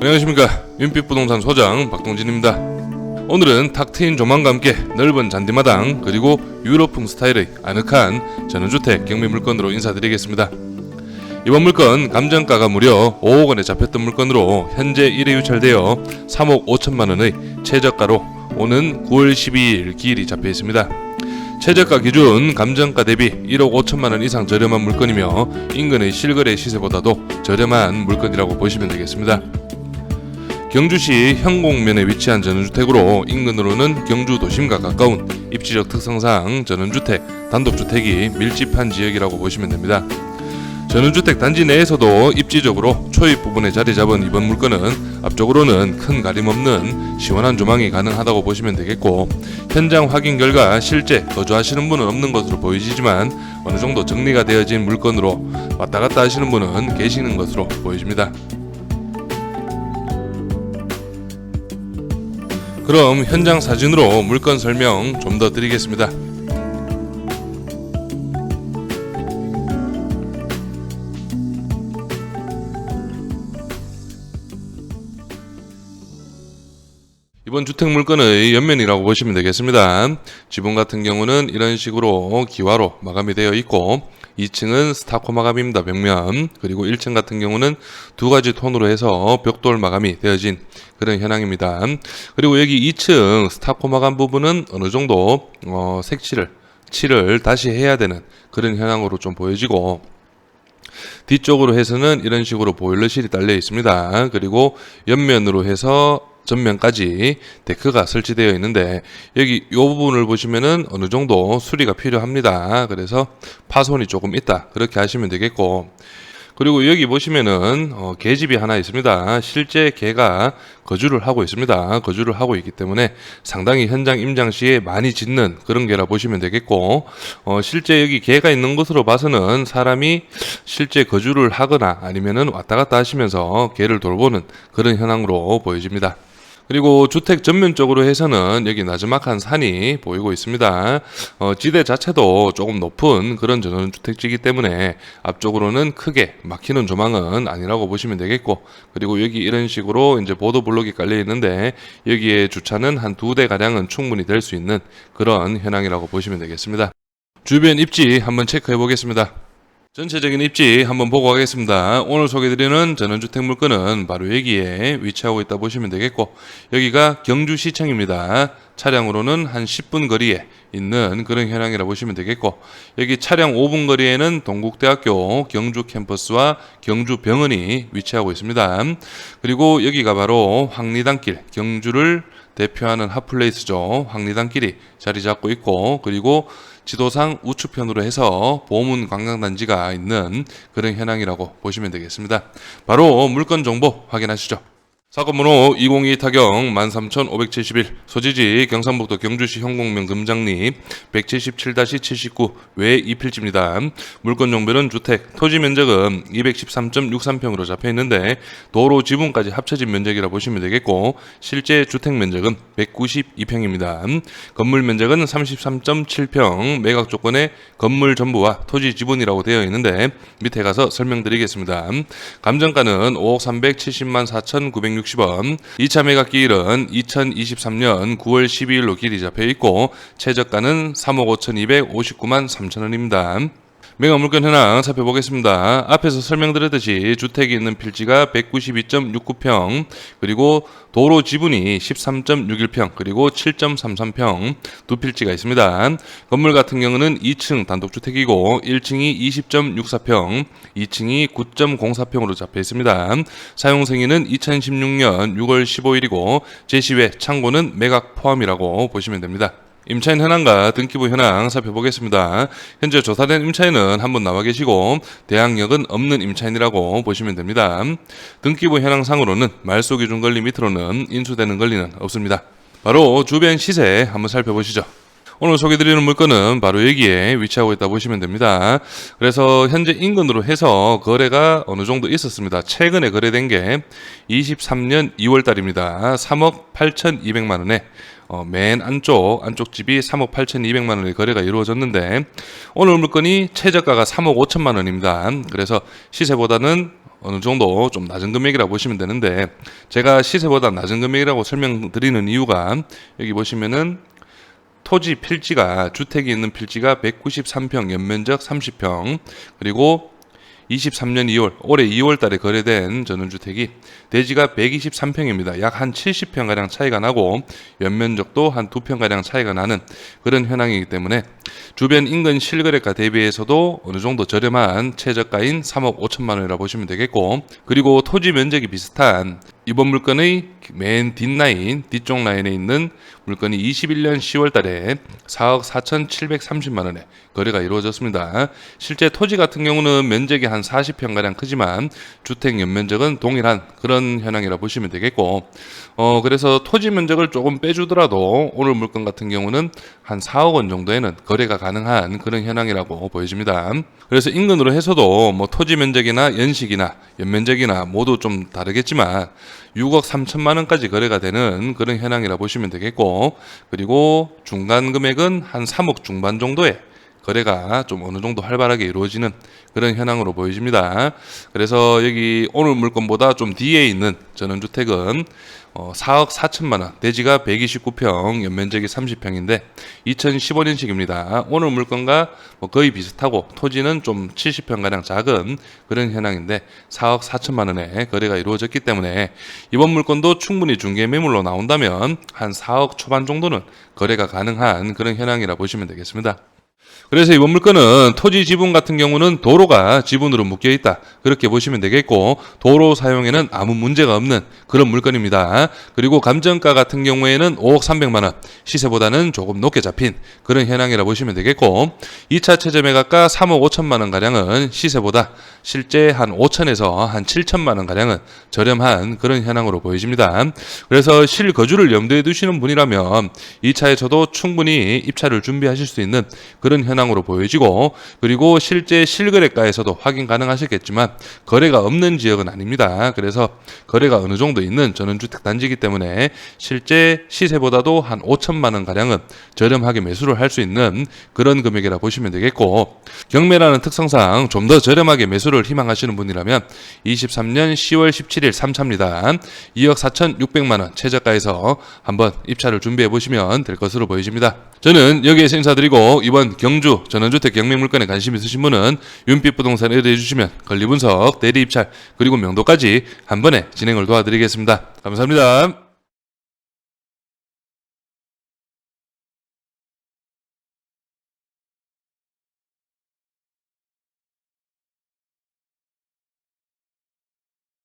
안녕하십니까, 윤빛부동산 소장 박동진입니다. 오늘은 탁 트인 조망과 함께 넓은 잔디마당 그리고 유럽풍 스타일의 아늑한 전원주택 경매 물건으로 인사드리겠습니다. 이번 물건 감정가가 무려 5억 원에 잡혔던 물건으로 현재 1회 유찰되어 3억 5천만 원의 최저가로 오는 9월 12일 기일이 잡혀 있습니다. 최저가 기준 감정가 대비 1억 5천만 원 이상 저렴한 물건이며 인근의 실거래 시세보다도 저렴한 물건이라고 보시면 되겠습니다. 경주시 현곡면에 위치한 전원주택으로 인근으로는 경주 도심과 가까운 입지적 특성상 전원주택, 단독주택이 밀집한 지역이라고 보시면 됩니다. 전원주택 단지 내에서도 입지적으로 초입 부분에 자리 잡은 이번 물건은 앞쪽으로는 큰 가림 없는 시원한 조망이 가능하다고 보시면 되겠고, 현장 확인 결과 실제 거주하시는 분은 없는 것으로 보이지만 어느 정도 정리가 되어진 물건으로 왔다 갔다 하시는 분은 계시는 것으로 보여집니다. 그럼 현장 사진으로 물건 설명 좀 더 드리겠습니다. 이번 주택 물건의 옆면이라고 보시면 되겠습니다. 지붕 같은 경우는 이런 식으로 기와로 마감이 되어 있고 2층은 스타코 마감입니다. 벽면. 그리고 1층 같은 경우는 두 가지 톤으로 해서 벽돌 마감이 되어진 그런 현황입니다. 그리고 여기 2층 스타코 마감 부분은 어느 정도 칠을 다시 해야 되는 그런 현황으로 좀 보여지고, 뒤쪽으로 해서는 이런 식으로 보일러실이 딸려 있습니다. 그리고 옆면으로 해서 전면까지 데크가 설치되어 있는데 여기 이 부분을 보시면은 어느 정도 수리가 필요합니다. 그래서 파손이 조금 있다, 그렇게 하시면 되겠고, 그리고 여기 보시면은 개집이 하나 있습니다. 실제 개가 거주를 하고 있습니다. 거주를 하고 있기 때문에 상당히 현장 임장 시에 많이 짖는 그런 개라 보시면 되겠고, 실제 여기 개가 있는 것으로 봐서는 사람이 실제 거주를 하거나 아니면은 왔다 갔다 하시면서 개를 돌보는 그런 현황으로 보여집니다. 그리고 주택 전면적으로 해서는 여기 나지막한 산이 보이고 있습니다. 지대 자체도 조금 높은 그런 전원주택지이기 때문에 앞쪽으로는 크게 막히는 조망은 아니라고 보시면 되겠고, 그리고 여기 이런 식으로 이제 보도블록이 깔려 있는데 여기에 주차는 한 2대 가량은 충분히 될 수 있는 그런 현황이라고 보시면 되겠습니다. 주변 입지 한번 체크해 보겠습니다. 전체적인 입지 한번 보고 가겠습니다. 오늘 소개드리는 전원주택 물건은 바로 여기에 위치하고 있다 보시면 되겠고, 여기가 경주시청입니다. 차량으로는 한 10분 거리에 있는 그런 현황이라 보시면 되겠고, 여기 차량 5분 거리에는 동국대학교 경주 캠퍼스와 경주병원이 위치하고 있습니다. 그리고 여기가 바로 황리단길, 경주를 대표하는 핫플레이스죠. 황리단길이 자리 잡고 있고, 그리고 지도상 우측편으로 해서 보문 관광단지가 있는 그런 현황이라고 보시면 되겠습니다. 바로 물건 정보 확인하시죠. 사건번호 202 타경 13571, 소지지 경상북도 경주시 현곡면 금장리 177-79 외 2필지입니다. 물건 정보는 주택, 토지 면적은 213.63평으로 잡혀 있는데 도로 지붕까지 합쳐진 면적이라 보시면 되겠고, 실제 주택 면적은 192평입니다. 건물 면적은 33.7평, 매각 조건에 건물 전부와 토지 지분이라고 되어 있는데 밑에 가서 설명드리겠습니다. 감정가는 5억 370만 4,960원, 2차 매각 기일은 2023년 9월 12일로 기일이 잡혀 있고 최저가는 3억 5,259만 3천원입니다. 매각 물건 현황 살펴보겠습니다. 앞에서 설명드렸듯이 주택이 있는 필지가 192.69평, 그리고 도로 지분이 13.61평, 그리고 7.33평 두 필지가 있습니다. 건물 같은 경우는 2층 단독주택이고 1층이 20.64평, 2층이 9.04평으로 잡혀 있습니다. 사용 승인은 2016년 6월 15일이고 제시외 창고는 매각 포함이라고 보시면 됩니다. 임차인 현황과 등기부 현황 살펴보겠습니다. 현재 조사된 임차인은 한 분 나와 계시고 대항력은 없는 임차인이라고 보시면 됩니다. 등기부 현황상으로는 말소 기준 권리 밑으로는 인수되는 권리는 없습니다. 바로 주변 시세 한번 살펴보시죠. 오늘 소개드리는 물건은 바로 여기에 위치하고 있다 보시면 됩니다. 그래서 현재 인근으로 해서 거래가 어느 정도 있었습니다. 최근에 거래된 게 23년 2월 달입니다. 3억 8,200만 원에 맨 안쪽 집이 3억 8,200만 원의 거래가 이루어졌는데 오늘 물건이 최저가가 3억 5천만 원입니다. 그래서 시세보다는 어느 정도 좀 낮은 금액이라고 보시면 되는데, 제가 시세보다 낮은 금액이라고 설명드리는 이유가 여기 보시면은 토지 필지가, 주택이 있는 필지가 193평, 연면적 30평, 그리고 23년 2월, 올해 2월 달에 거래된 전원주택이 대지가 123평입니다. 약 한 70평가량 차이가 나고 연면적도 한 2평가량 차이가 나는 그런 현황이기 때문에 주변 인근 실거래가 대비해서도 어느 정도 저렴한 최저가인 3억 5천만 원이라 보시면 되겠고, 그리고 토지 면적이 비슷한 이번 물건의 맨 뒷라인, 뒤쪽 라인에 있는 물건이 21년 10월 달에 4억 4,730만 원에 거래가 이루어졌습니다. 실제 토지 같은 경우는 면적이 한 40평가량 크지만 주택 연면적은 동일한 그런 현황이라 보시면 되겠고, 그래서 토지 면적을 조금 빼주더라도 오늘 물건 같은 경우는 한 4억 원 정도에는 거래가 가능한 그런 현황이라고 보여집니다. 그래서 인근으로 해서도 뭐 토지 면적이나 연식이나 연면적이나 모두 좀 다르겠지만 6억 3천만 원까지 거래가 되는 그런 현황이라 보시면 되겠고, 그리고 중간 금액은 한 3억 중반 정도의 거래가 좀 어느 정도 활발하게 이루어지는 그런 현황으로 보여집니다. 그래서 여기 오늘 물건보다 좀 뒤에 있는 전원주택은 4억 4천만 원, 대지가 129평, 연면적이 30평인데 2015년식입니다. 오늘 물건과 거의 비슷하고 토지는 좀 70평가량 작은 그런 현황인데 4억 4천만 원에 거래가 이루어졌기 때문에 이번 물건도 충분히 중개 매물로 나온다면 한 4억 초반 정도는 거래가 가능한 그런 현황이라 보시면 되겠습니다. 그래서 이번 물건은 토지 지분 같은 경우는 도로가 지분으로 묶여 있다, 그렇게 보시면 되겠고, 도로 사용에는 아무 문제가 없는 그런 물건입니다. 그리고 감정가 같은 경우에는 5억 300만 원, 시세보다는 조금 높게 잡힌 그런 현황이라 보시면 되겠고, 2차 최저 매각가 3억 5천만 원 가량은 시세보다 실제 한 5천에서 한 7천만 원 가량은 저렴한 그런 현황으로 보여집니다. 그래서 실거주를 염두에 두시는 분이라면 2차에서도 충분히 입찰을 준비하실 수 있는 그런 현황으로 보여지고, 그리고 실제 실거래가에서도 확인 가능하셨겠지만 거래가 없는 지역은 아닙니다. 그래서 거래가 어느 정도 있는 전원주택 단지이기 때문에 실제 시세보다도 한 5천만 원 가량은 저렴하게 매수를 할 수 있는 그런 금액이라 보시면 되겠고, 경매라는 특성상 좀 더 저렴하게 매수를 희망하시는 분이라면 23년 10월 17일 3차입니다. 2억 4,600만 원 최저가에서 한번 입찰을 준비해 보시면 될 것으로 보여집니다. 저는 여기에서 인사드리고, 이번 경주 전원주택 경매 물건에 관심 있으신 분은 윤빛 부동산에 의뢰해 주시면 권리 분석, 대리 입찰, 그리고 명도까지 한 번에 진행을 도와드리겠습니다. 감사합니다.